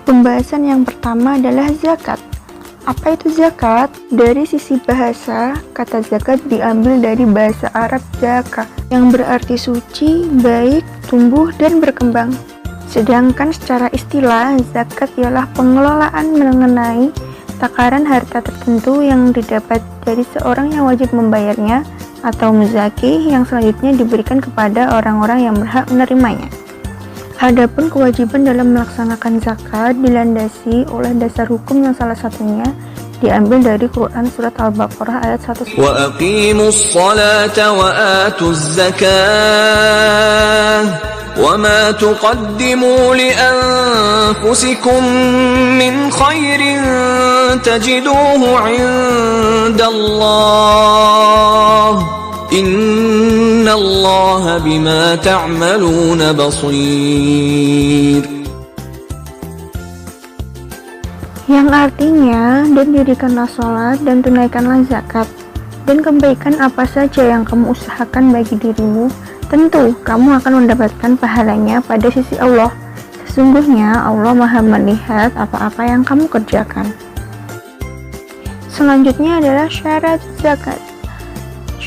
Pembahasan yang pertama adalah zakat. Apa itu zakat? Dari sisi bahasa, kata zakat diambil dari bahasa Arab zakah, yang berarti suci, baik, tumbuh, dan berkembang. Sedangkan secara istilah, zakat ialah pengelolaan mengenai takaran harta tertentu yang didapat dari seorang yang wajib membayarnya, atau muzaki yang selanjutnya diberikan kepada orang-orang yang berhak menerimanya. Adapun kewajiban dalam melaksanakan zakat dilandasi oleh dasar hukum yang salah satunya diambil dari Quran surat Al-Baqarah ayat 1. Wa aqimus salata wa atuz zakah wa ma tuqaddimu li anfusikum min khairin tajiduhu 'indallah. Innallaha bima ta'maluna basir. Yang artinya, dan dirikanlah sholat dan tunaikanlah zakat, dan kebaikan apa saja yang kamu usahakan bagi dirimu, tentu kamu akan mendapatkan pahalanya pada sisi Allah. Sesungguhnya Allah Maha melihat apa-apa yang kamu kerjakan. Selanjutnya adalah syarat zakat.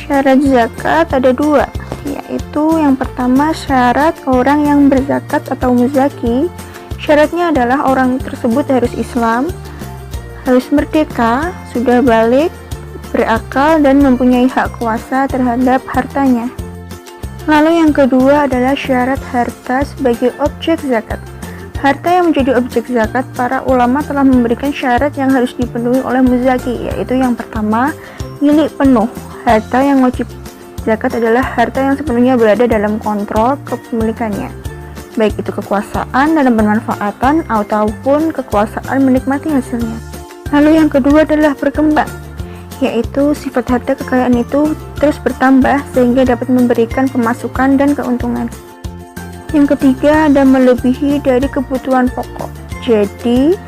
Syarat zakat ada dua, yaitu yang pertama syarat orang yang berzakat atau muzaki. Syaratnya adalah orang tersebut harus Islam, harus merdeka, sudah balik, berakal, dan mempunyai hak kuasa terhadap hartanya. Lalu yang kedua adalah syarat harta sebagai objek zakat. Harta yang menjadi objek zakat, para ulama telah memberikan syarat yang harus dipenuhi oleh muzaki, yaitu yang pertama, milik penuh. Harta yang wajib zakat adalah harta yang sepenuhnya berada dalam kontrol kepemilikannya, baik itu kekuasaan dalam pemanfaatan ataupun kekuasaan menikmati hasilnya. Lalu yang kedua adalah berkembang, yaitu sifat harta kekayaan itu terus bertambah sehingga dapat memberikan pemasukan dan keuntungan. Yang ketiga ada melebihi dari kebutuhan pokok. Jadi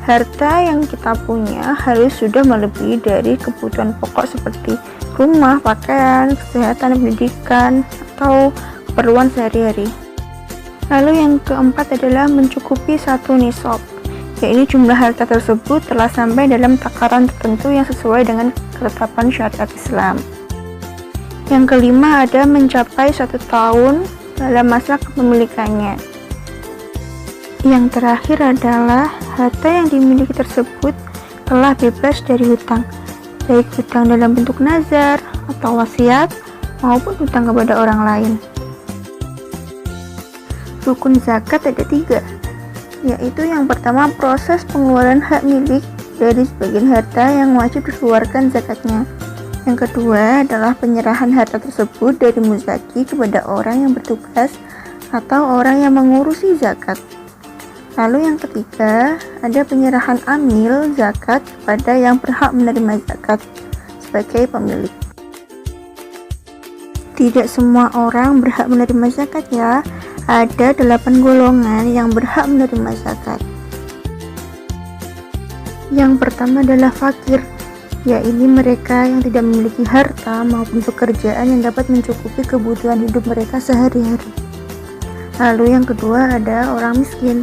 harta yang kita punya harus sudah melebihi dari kebutuhan pokok seperti rumah, pakaian, kesehatan, pendidikan, atau keperluan sehari-hari. Lalu yang keempat adalah mencukupi satu nisab, yaitu jumlah harta tersebut telah sampai dalam takaran tertentu yang sesuai dengan ketetapan syariat Islam. Yang kelima ada mencapai 1 tahun dalam masa kepemilikannya. Yang terakhir adalah harta yang dimiliki tersebut telah bebas dari hutang, baik hutang dalam bentuk nazar atau wasiat maupun hutang kepada orang lain. Rukun zakat ada 3, yaitu yang pertama proses pengeluaran hak milik dari sebagian harta yang wajib dikeluarkan zakatnya. Yang kedua adalah penyerahan harta tersebut dari muzaki kepada orang yang bertugas atau orang yang mengurusi zakat. Lalu yang ketiga, ada penyerahan amil zakat kepada yang berhak menerima zakat sebagai pemilik. Tidak semua orang berhak menerima zakat ya. Ada 8 golongan yang berhak menerima zakat. Yang pertama adalah fakir, yaitu mereka yang tidak memiliki harta maupun pekerjaan yang dapat mencukupi kebutuhan hidup mereka sehari-hari. Lalu yang kedua ada orang miskin,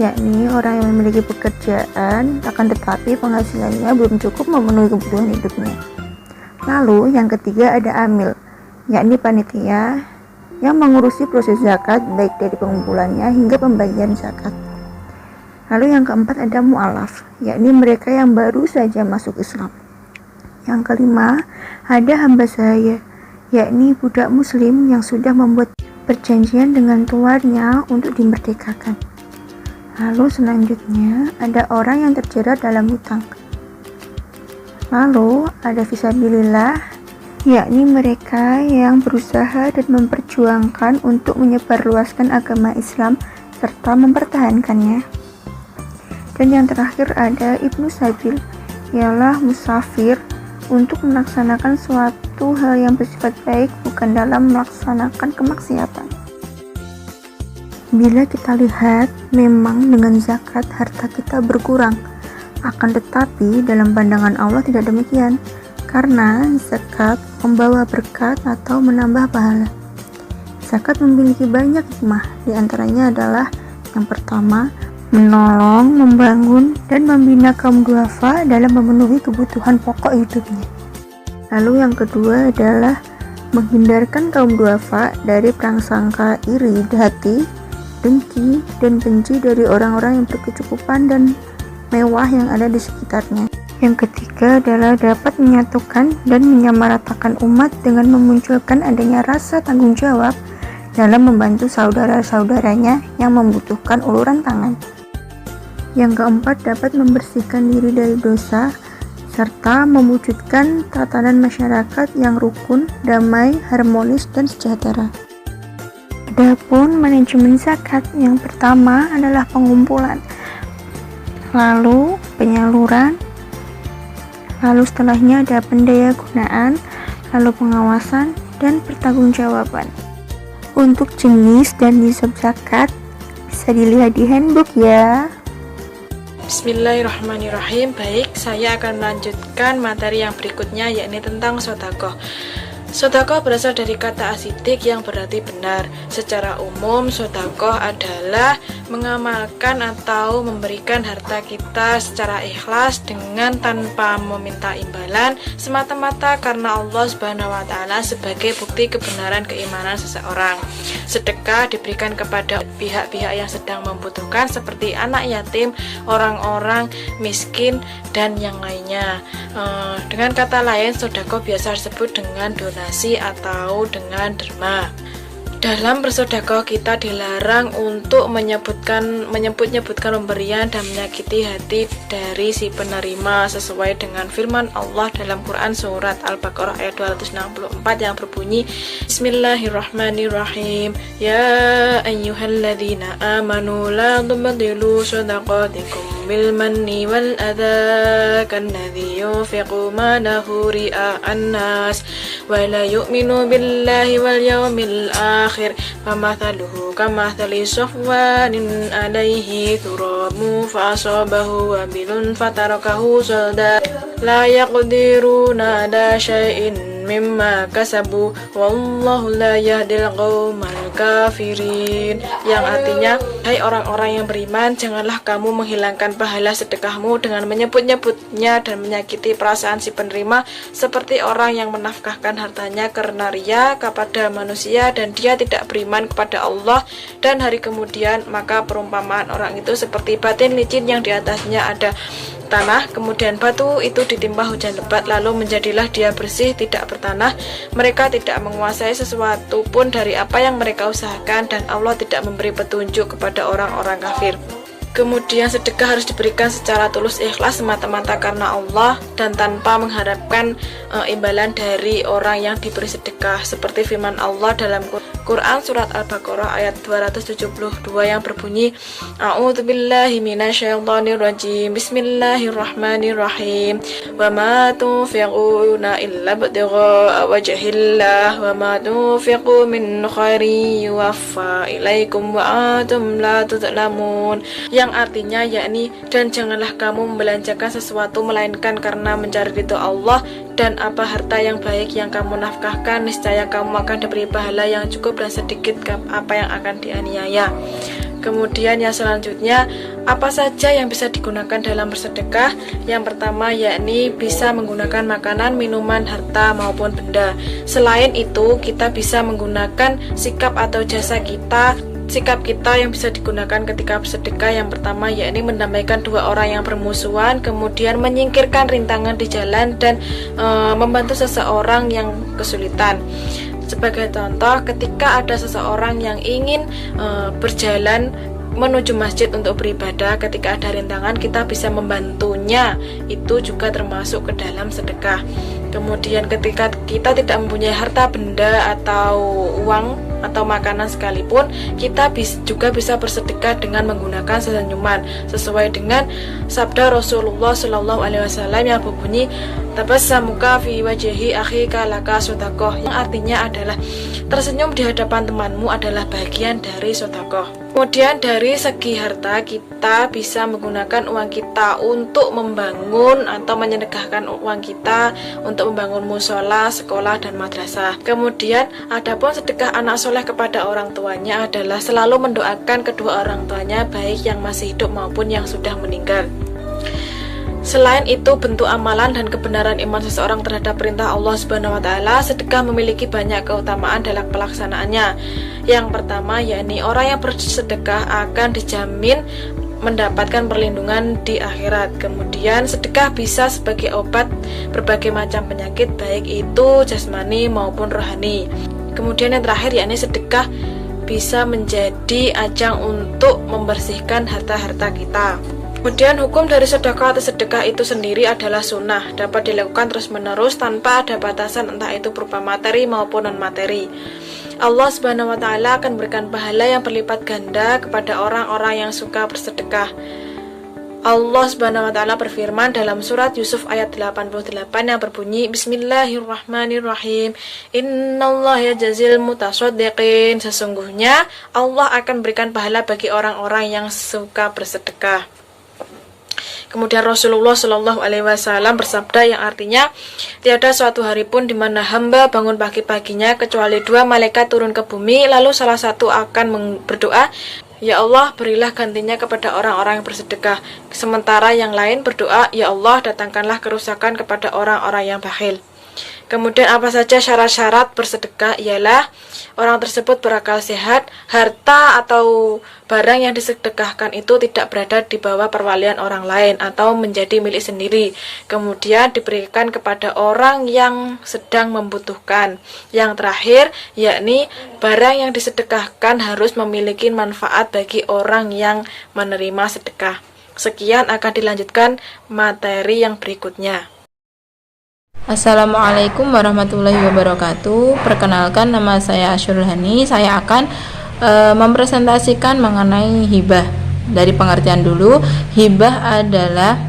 yakni orang yang memiliki pekerjaan akan tetapi penghasilannya belum cukup memenuhi kebutuhan hidupnya. Lalu yang ketiga ada amil, yakni panitia yang mengurusi proses zakat baik dari pengumpulannya hingga pembagian zakat. Lalu yang keempat ada mu'alaf, yakni mereka yang baru saja masuk Islam. Yang kelima ada hamba sahaya, yakni budak muslim yang sudah membuat perjanjian dengan tuannya untuk dimerdekakan. Lalu selanjutnya ada orang yang terjerat dalam hutang. Lalu ada fisabilillah, yakni mereka yang berusaha dan memperjuangkan untuk menyebarluaskan agama Islam serta mempertahankannya. Dan yang terakhir ada ibnu sabil, ialah musafir untuk melaksanakan suatu hal yang bersifat baik bukan dalam melaksanakan kemaksiatan. Bila kita lihat, memang dengan zakat harta kita berkurang, akan tetapi dalam pandangan Allah tidak demikian, karena zakat membawa berkat atau menambah pahala. Zakat memiliki banyak hikmah, diantaranya adalah yang pertama, menolong, membangun, dan membina kaum duafa dalam memenuhi kebutuhan pokok hidupnya. Lalu yang kedua adalah menghindarkan kaum duafa dari prasangka iri hati, dengki, dan benci dari orang-orang yang berkecukupan dan mewah yang ada di sekitarnya. Yang ketiga adalah dapat menyatukan dan menyamaratakan umat dengan memunculkan adanya rasa tanggung jawab dalam membantu saudara-saudaranya yang membutuhkan uluran tangan. Yang keempat, dapat membersihkan diri dari dosa serta mewujudkan tatanan masyarakat yang rukun, damai, harmonis, dan sejahtera. Adapun manajemen zakat, yang pertama adalah pengumpulan, lalu penyaluran, lalu setelahnya ada pendayagunaan, lalu pengawasan, dan pertanggungjawaban. Untuk jenis dan nisab zakat bisa dilihat di handbook ya. Bismillahirrahmanirrahim. Baik, saya akan melanjutkan materi yang berikutnya, yakni tentang sedekah. Sedekah berasal dari kata asidik yang berarti benar. Secara umum, sedekah adalah mengamalkan atau memberikan harta kita secara ikhlas dengan tanpa meminta imbalan, semata-mata karena Allah Subhanahu wa taala sebagai bukti kebenaran keimanan seseorang. Sedekah diberikan kepada pihak-pihak yang sedang membutuhkan seperti anak yatim, orang-orang miskin, dan yang lainnya. Dengan kata lain, sedekah biasa disebut dengan donasi atau dengan derma. Dalam bersedekah kita dilarang untuk menyebut-nyebutkan pemberian dan menyakiti hati dari si penerima sesuai dengan firman Allah dalam Quran surat Al-Baqarah ayat 264 yang berbunyi Bismillahirrahmanirrahim. Ya ayyuhalladzina amanu la tubtilu shadaqatikum bil manni wal adha kalladzi yunfiqu malahu ria'an nas wa la yu'minu billahi wal yawmil akhir famathaluhu kamathali safwanin alaihi turabu fa'asabahu wabilun fatarakahu salda la yaqdiruna ala syai'in mimma kasabu wallahu la yahdil qaumal kafirin, yang artinya, hai orang-orang yang beriman, janganlah kamu menghilangkan pahala sedekahmu dengan menyebut-nyebutnya dan menyakiti perasaan si penerima seperti orang yang menafkahkan hartanya karena ria kepada manusia dan dia tidak beriman kepada Allah dan hari kemudian. Maka perumpamaan orang itu seperti batin licin yang di atasnya ada tanah, kemudian batu itu ditimpa hujan lebat, lalu menjadilah dia bersih, tidak bertanah. Mereka tidak menguasai sesuatu pun dari apa yang mereka usahakan, dan Allah tidak memberi petunjuk kepada orang-orang kafir. Kemudian sedekah harus diberikan secara tulus ikhlas semata-mata karena Allah dan tanpa mengharapkan imbalan dari orang yang diberi sedekah, seperti firman Allah dalam Quran surat Al-Baqarah ayat 272 yang berbunyi A'udzubillahi minasyaitonirrajim. Bismillahirrahmanirrahim. Wa ma tunfiquna illa ibtigha'a wajhillah wa ma tunfiqu min khairin yuwaffa ilaikum wa antum la tuzlamun, yang artinya yakni, dan janganlah kamu membelanjakan sesuatu melainkan karena mencari ridho Allah, dan apa harta yang baik yang kamu nafkahkan niscaya kamu akan diberi pahala yang cukup dan sedikit apa yang akan dianiaya. Kemudian yang selanjutnya, apa saja yang bisa digunakan dalam bersedekah? Yang pertama yakni bisa menggunakan makanan, minuman, harta maupun benda. Selain itu, kita bisa menggunakan sikap atau jasa kita. Sikap kita yang bisa digunakan ketika bersedekah yang pertama yakni mendamaikan dua orang yang bermusuhan, kemudian menyingkirkan rintangan di jalan, dan membantu seseorang yang kesulitan. Sebagai contoh, ketika ada seseorang yang ingin berjalan menuju masjid untuk beribadah, ketika ada rintangan kita bisa membantunya, itu juga termasuk ke dalam sedekah. Kemudian ketika kita tidak mempunyai harta benda atau uang atau makanan sekalipun, kita juga bisa bersedekah dengan menggunakan senyuman, sesuai dengan sabda Rasulullah SAW yang berbunyi tabassamuka fi wajhi akhika laka sedekah, yang artinya adalah tersenyum di hadapan temanmu adalah bagian dari sedekah. Kemudian dari segi harta, kita bisa menggunakan uang kita untuk membangun atau menyedekahkan uang kita untuk membangun musola, sekolah, dan madrasah. Kemudian adapun sedekah anak soleh kepada orang tuanya adalah selalu mendoakan kedua orang tuanya, baik yang masih hidup maupun yang sudah meninggal. Selain itu, bentuk amalan dan kebenaran iman seseorang terhadap perintah Allah Subhanahu wa taala, sedekah memiliki banyak keutamaan dalam pelaksanaannya. Yang pertama, yakni orang yang bersedekah akan dijamin mendapatkan perlindungan di akhirat. Kemudian sedekah bisa sebagai obat berbagai macam penyakit, baik itu jasmani maupun rohani. Kemudian yang terakhir, yakni sedekah bisa menjadi ajang untuk membersihkan harta-harta kita. Kemudian hukum dari sedekah atau sedekah itu sendiri adalah sunnah, dapat dilakukan terus-menerus tanpa ada batasan, entah itu berupa materi maupun non-materi. Allah Subhanahu wa taala akan berikan pahala yang berlipat ganda kepada orang-orang yang suka bersedekah. Allah Subhanahu wa taala berfirman dalam surat Yusuf ayat 88 yang berbunyi, Bismillahirrahmanirrahim, Innallaha yajzil mutasaddiqin. Sesungguhnya Allah akan berikan pahala bagi orang-orang yang suka bersedekah. Kemudian Rasulullah Shallallahu Alaihi Wasallam bersabda yang artinya, tiada suatu hari pun di mana hamba bangun pagi-paginya kecuali dua malaikat turun ke bumi, lalu salah satu akan berdoa, Ya Allah, berilah gantinya kepada orang-orang yang bersedekah. Sementara yang lain berdoa, Ya Allah, datangkanlah kerusakan kepada orang-orang yang bakhil. Kemudian apa saja syarat-syarat bersedekah? Ialah orang tersebut berakal sehat, harta atau barang yang disedekahkan itu tidak berada di bawah perwalian orang lain atau menjadi milik sendiri. Kemudian diberikan kepada orang yang sedang membutuhkan. Yang terakhir, yakni barang yang disedekahkan harus memiliki manfaat bagi orang yang menerima sedekah. Sekian, akan dilanjutkan materi yang berikutnya. Assalamualaikum warahmatullahi wabarakatuh. Perkenalkan, nama saya Asyurul Hani. Saya akan mempresentasikan mengenai hibah. Dari pengertian dulu, hibah adalah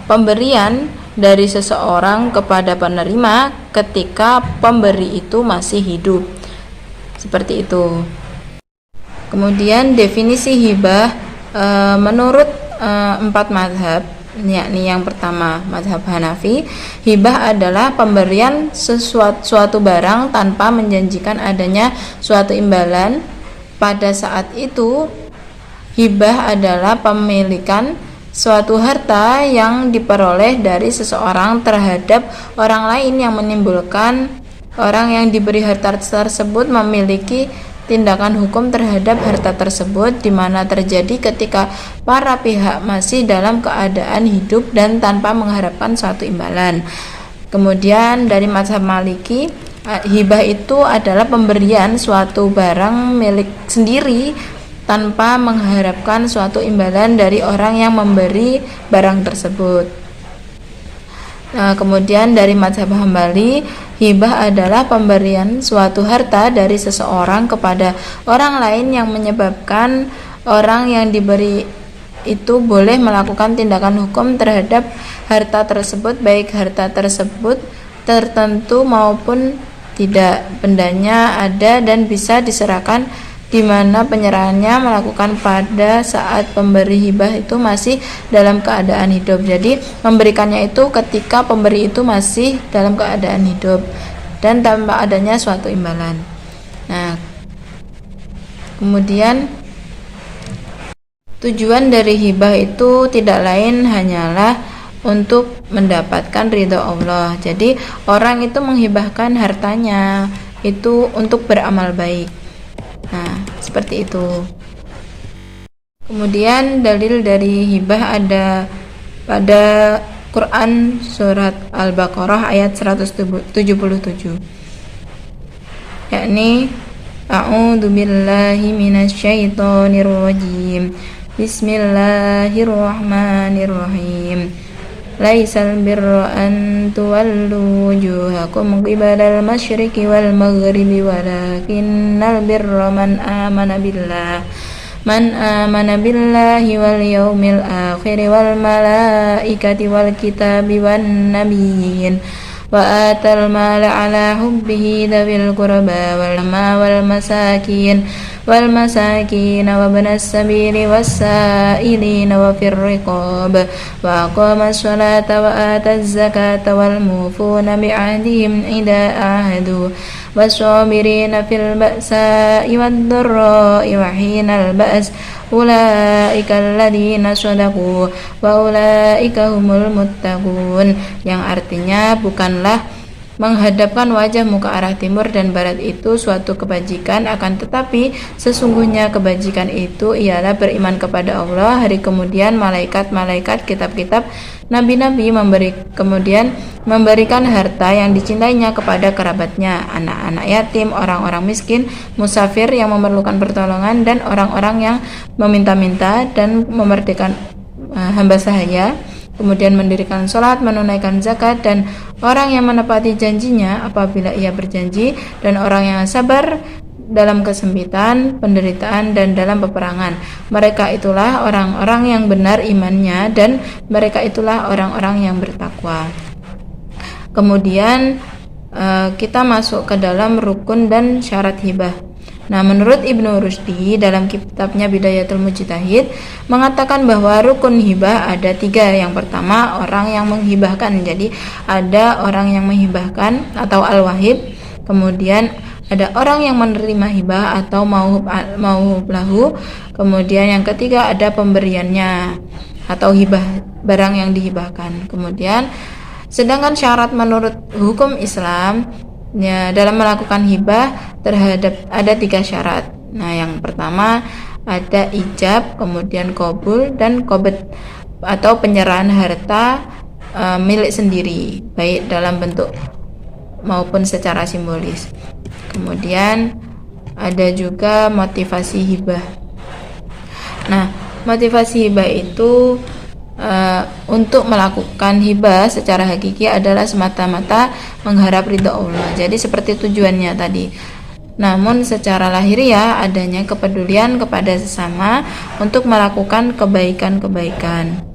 pemberian dari seseorang kepada penerima ketika pemberi itu masih hidup. Seperti itu. Kemudian definisi hibah menurut 4 mazhab, yakni yang pertama mazhab Hanafi, hibah adalah pemberian suatu barang tanpa menjanjikan adanya suatu imbalan. Pada saat itu, hibah adalah pemilikan suatu harta yang diperoleh dari seseorang terhadap orang lain yang menimbulkan orang yang diberi harta tersebut memiliki tindakan hukum terhadap harta tersebut, di mana terjadi ketika para pihak masih dalam keadaan hidup dan tanpa mengharapkan suatu imbalan. Kemudian dari mazhab Maliki, hibah itu adalah pemberian suatu barang milik sendiri tanpa mengharapkan suatu imbalan dari orang yang memberi barang tersebut. Kemudian dari mazhab Hambali, hibah adalah pemberian suatu harta dari seseorang kepada orang lain yang menyebabkan orang yang diberi itu boleh melakukan tindakan hukum terhadap harta tersebut, baik harta tersebut tertentu maupun tidak. Bendanya ada dan bisa diserahkan, di mana penyerahannya melakukan pada saat pemberi hibah itu masih dalam keadaan hidup. Jadi memberikannya itu ketika pemberi itu masih dalam keadaan hidup dan tanpa adanya suatu imbalan. Nah, kemudian tujuan dari hibah itu tidak lain hanyalah untuk mendapatkan ridho Allah. Jadi orang itu menghibahkan hartanya itu untuk beramal baik. Nah, seperti itu. Kemudian dalil dari hibah ada pada Quran surat Al-Baqarah ayat 177, yakni A'udzu billahi minasyaitonir rajim. Bismillahirrahmanirrahim. Laisal birra an tuwallu wujuhakum qibalal masyriqi wal maghribi walakinnal birra man amana billahi wal yawmil akhir wal malaikati wal kitabi wan nabiyyin wa atal mala ala hubbihi dzawil qurba wal masakin wa ibnas sabili was-sa'ilina wa fir riqab wa aqama as-salata wa ata az-zakata wal mufuna bi'ahdihim idza ahadu was-sabirina fil ba'sa'i wad-dharra'i wa hinal ba's ulaika alladzina shadaqu wa ulaika humul muttaqun, yang artinya bukanlah menghadapkan wajahmu ke arah timur dan barat itu suatu kebajikan, akan tetapi sesungguhnya kebajikan itu ialah beriman kepada Allah, hari kemudian, malaikat-malaikat, kitab-kitab, nabi-nabi, kemudian memberikan harta yang dicintainya kepada kerabatnya, anak-anak yatim, orang-orang miskin, musafir yang memerlukan pertolongan, dan orang-orang yang meminta-minta dan memerdekakan hamba sahaya, kemudian mendirikan sholat, menunaikan zakat, dan orang yang menepati janjinya apabila ia berjanji, dan orang yang sabar dalam kesempitan, penderitaan, dan dalam peperangan. Mereka itulah orang-orang yang benar imannya, dan mereka itulah orang-orang yang bertakwa. Kemudian kita masuk ke dalam rukun dan syarat hibah. Nah, menurut Ibnu Rushdi dalam kitabnya Bidayatul Mujtahid mengatakan bahwa rukun hibah ada 3. Yang pertama, orang yang menghibahkan. Jadi ada orang yang menghibahkan atau al-wahib, kemudian ada orang yang menerima hibah atau mauhub lahu, kemudian yang ketiga ada pemberiannya atau hibah barang yang dihibahkan. Kemudian sedangkan syarat menurut hukum Islam dalam melakukan hibah terhadap ada 3 syarat. Nah, yang pertama ada ijab, kemudian qabul, dan qobet atau penyerahan harta milik sendiri, baik dalam bentuk maupun secara simbolis. Kemudian ada juga motivasi hibah. Nah, motivasi hibah itu untuk melakukan hibah secara hakiki adalah semata-mata mengharap ridha Allah. Jadi seperti tujuannya tadi. Namun secara lahiriah adanya kepedulian kepada sesama untuk melakukan kebaikan-kebaikan.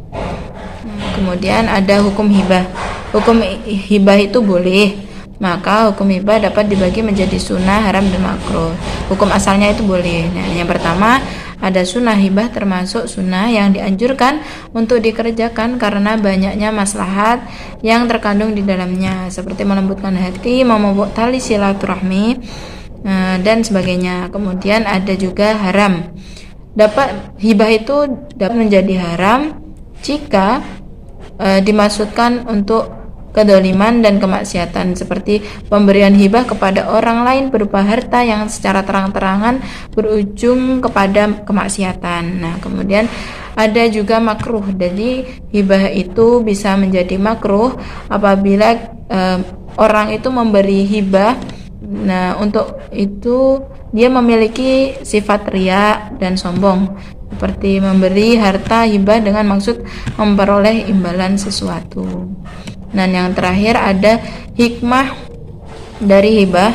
Kemudian ada hukum hibah. Hukum hibah itu boleh, maka hukum hibah dapat dibagi menjadi sunnah, haram, dan makruh. Hukum asalnya itu boleh. Nah, yang pertama ada sunnah hibah, termasuk sunnah yang dianjurkan untuk dikerjakan karena banyaknya maslahat yang terkandung di dalamnya, seperti melembutkan hati, memupuk tali silaturahmi, dan sebagainya. Kemudian ada juga haram. Hibah itu dapat menjadi haram jika dimaksudkan untuk kedoliman dan kemaksiatan, seperti pemberian hibah kepada orang lain berupa harta yang secara terang-terangan berujung kepada kemaksiatan. Nah, kemudian ada juga makruh. Jadi hibah itu bisa menjadi makruh apabila orang itu memberi hibah. Nah, untuk itu dia memiliki sifat riya dan sombong, seperti memberi harta hibah dengan maksud memperoleh imbalan sesuatu. Dan yang terakhir ada hikmah dari hibah.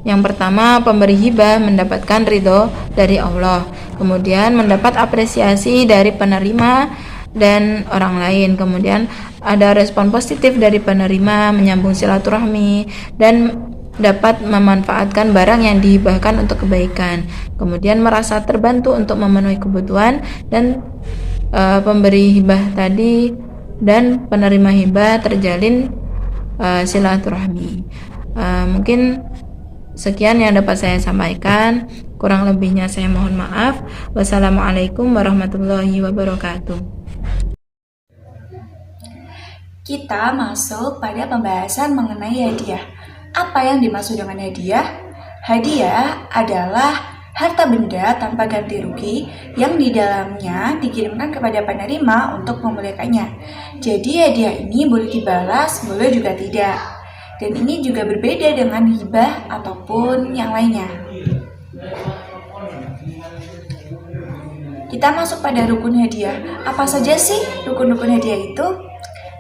Yang pertama, pemberi hibah mendapatkan ridho dari Allah, kemudian mendapat apresiasi dari penerima dan orang lain, kemudian ada respon positif dari penerima, menyambung silaturahmi, dan dapat memanfaatkan barang yang dihibahkan untuk kebaikan, kemudian merasa terbantu untuk memenuhi kebutuhan dan pemberi hibah tadi dan penerima hibah terjalin silaturahmi. Mungkin sekian yang dapat saya sampaikan, kurang lebihnya saya mohon maaf. Wassalamualaikum warahmatullahi wabarakatuh. Kita masuk pada pembahasan mengenai hadiah. Apa yang dimaksud dengan hadiah? Hadiah adalah harta benda tanpa ganti rugi yang di dalamnya dikirimkan kepada penerima untuk memuliakannya. Jadi hadiah ini boleh dibalas, boleh juga tidak. Dan ini juga berbeda dengan hibah ataupun yang lainnya. Kita masuk pada rukun hadiah. Apa saja sih rukun-rukun hadiah itu?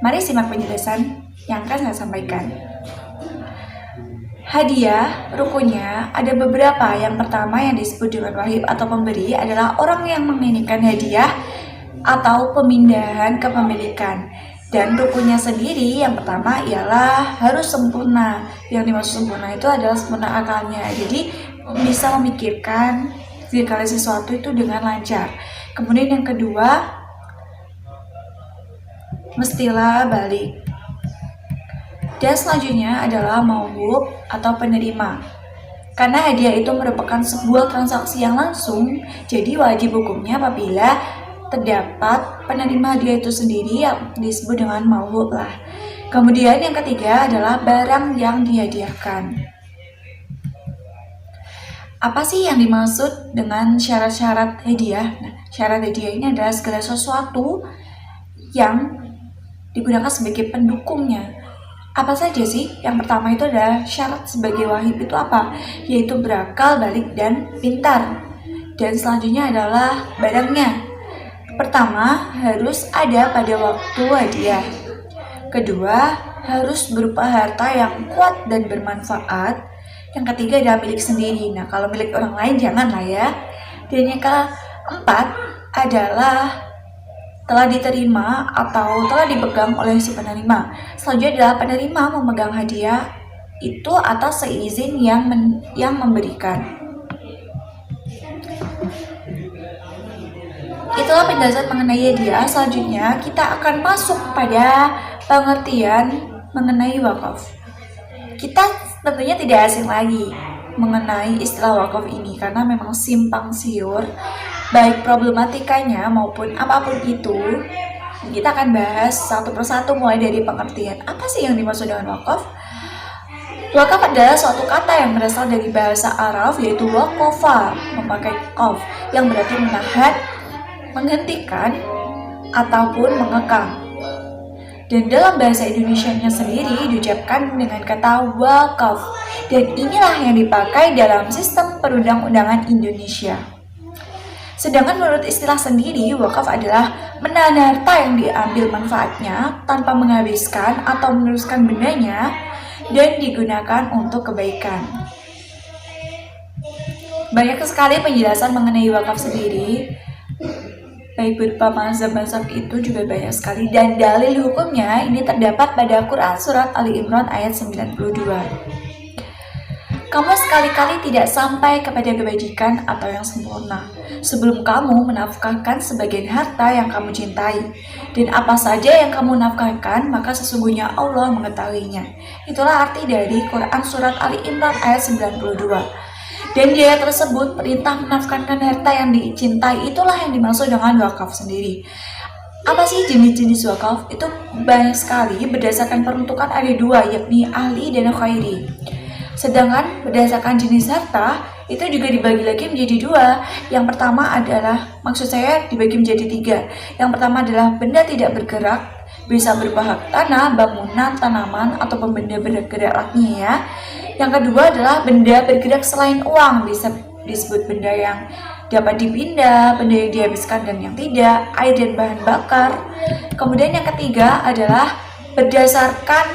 Mari simak penjelasan yang akan saya sampaikan. Hadiah, rukunnya ada beberapa. Yang pertama yang disebut dengan wahib atau pemberi adalah orang yang menginginkan hadiah atau pemindahan kepemilikan. Dan rukunnya sendiri yang pertama ialah harus sempurna. Yang dimaksud sempurna itu adalah sempurna akalnya. Jadi bisa memikirkan segala sesuatu itu dengan lancar. Kemudian yang kedua, mestilah balik. Dan selanjutnya adalah mauhub atau penerima. Karena hadiah itu merupakan sebuah transaksi yang langsung, jadi wajib hukumnya apabila terdapat penerima hadiah itu sendiri yang disebut dengan mauhub lah. Kemudian yang ketiga adalah barang yang dihadiahkan. Apa sih yang dimaksud dengan syarat-syarat hadiah? Nah, syarat hadiah ini adalah segala sesuatu yang digunakan sebagai pendukungnya. Apa saja sih? Yang pertama itu adalah syarat sebagai wahib itu apa? Yaitu berakal, balik, dan pintar. Dan selanjutnya adalah barangnya. Pertama, harus ada pada waktu hadiah. Kedua, harus berupa harta yang kuat dan bermanfaat. Yang ketiga adalah milik sendiri. Nah, kalau milik orang lain janganlah ya. Dan yang keempat adalah telah diterima atau telah dipegang oleh si penerima. Selanjutnya adalah penerima memegang hadiah itu atas seizin yang memberikan. Itulah penjelasan mengenai hadiah. Selanjutnya kita akan masuk pada pengertian mengenai wakaf. Kita tentunya tidak asing lagi mengenai istilah wakaf ini karena memang simpang siur, baik problematikanya maupun apapun itu. Kita akan bahas satu persatu mulai dari pengertian. Apa sih yang dimaksud dengan wakaf? Wakaf adalah suatu kata yang berasal dari bahasa Arab yaitu waqafa, memakai qaf, yang berarti menahan, menghentikan, ataupun mengekang. Dan dalam bahasa Indonesianya sendiri diucapkan dengan kata wakaf. Dan inilah yang dipakai dalam sistem perundang-undangan Indonesia. Sedangkan menurut istilah sendiri, wakaf adalah menahan harta yang diambil manfaatnya tanpa menghabiskan atau meneruskan bendanya dan digunakan untuk kebaikan. Banyak sekali penjelasan mengenai wakaf sendiri, baik berupa mazhab-mazhab itu juga banyak sekali, dan dalil hukumnya ini terdapat pada Quran Surat Ali Imran ayat 92. Kamu sekali-kali tidak sampai kepada kebajikan atau yang sempurna sebelum kamu menafkahkan sebagian harta yang kamu cintai, dan apa saja yang kamu nafkahkan maka sesungguhnya Allah mengetahuinya. Itulah arti dari Quran Surat Ali Imran ayat 92. Dan di ayat tersebut perintah menafkahkan harta yang dicintai itulah yang dimaksud dengan wakaf sendiri. Apa sih jenis-jenis wakaf? Itu banyak sekali, berdasarkan peruntukan ada dua, yakni ahli dan khairi. Sedangkan berdasarkan jenis harta itu juga dibagi lagi menjadi dua. Yang pertama adalah, maksud saya dibagi menjadi tiga. Yang pertama adalah benda tidak bergerak, bisa berupa hak tanah, bangunan, tanaman, ataupun benda bergerak lainnya ya. Yang kedua adalah benda bergerak selain uang, bisa disebut benda yang dapat dipindah, benda yang dihabiskan dan yang tidak, air dan bahan bakar. Kemudian yang ketiga adalah berdasarkan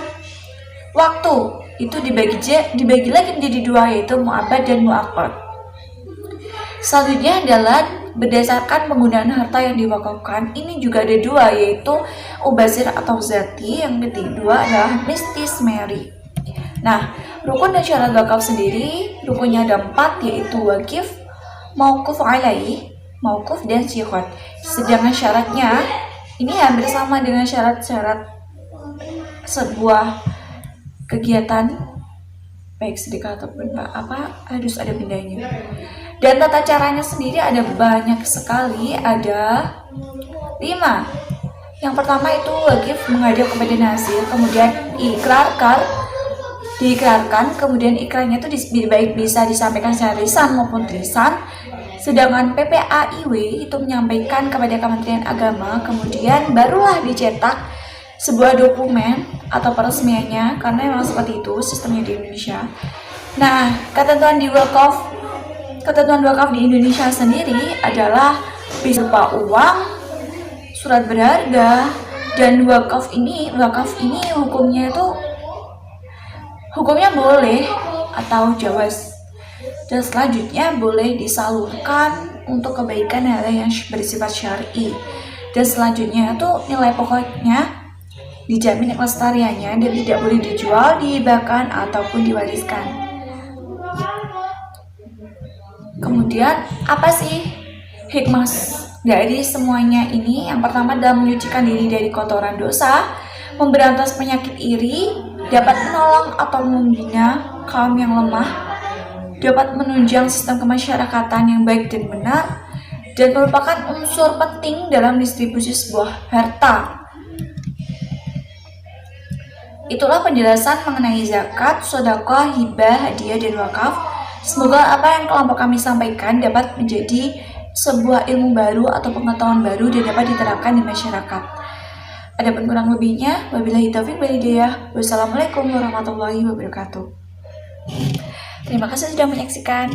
waktu. Itu dibagi lagi menjadi dua, yaitu mu'abbad dan mu'aqqad. Selanjutnya adalah berdasarkan penggunaan harta yang diwakafkan. Ini juga ada dua, yaitu ubazir atau zati. Yang ketiga adalah mistismeri. Nah, rukun dan syarat wakaf sendiri, rukunnya ada 4, yaitu wakif, mauquf alaih, mauquf, dan syikhot. Sedangkan syaratnya ini hampir sama dengan syarat-syarat sebuah kegiatan, baik sedekah ataupun apa, harus ada bendanya. Dan tata caranya sendiri ada banyak sekali, ada 5. Yang pertama itu wakif menghadap kepada nazir, kemudian diikrarkan, kemudian ikrarnya itu baik bisa disampaikan secara lisan maupun tulisan. Sedangkan PPAIW itu menyampaikan kepada Kementerian Agama, kemudian barulah dicetak sebuah dokumen atau peresmiannya, karena memang seperti itu sistemnya di Indonesia. Nah, ketentuan wakaf di Indonesia sendiri adalah bisa berupa uang, surat berharga, dan wakaf ini hukumnya boleh atau jawaz. Dan selanjutnya boleh disalurkan untuk kebaikan hal yang bersifat syar'i. Dan selanjutnya itu nilai pokoknya dijamin kelestariannya dan tidak boleh dijual, dihibahkan, ataupun diwariskan. Kemudian apa sih hikmah dari semuanya ini? Yang pertama adalah menyucikan diri dari kotoran dosa, memberantas penyakit iri, dapat menolong atau membina kaum yang lemah, dapat menunjang sistem kemasyarakatan yang baik dan benar, dan merupakan unsur penting dalam distribusi sebuah harta. Itulah penjelasan mengenai zakat, sedekah, hibah, hadiah, dan wakaf. Semoga apa yang kelompok kami sampaikan dapat menjadi sebuah ilmu baru atau pengetahuan baru dan dapat diterapkan di masyarakat. Adapun kurang lebihnya, wabillahi taufiq wal hidayah. Wassalamualaikum warahmatullahi wabarakatuh. Terima kasih sudah menyaksikan.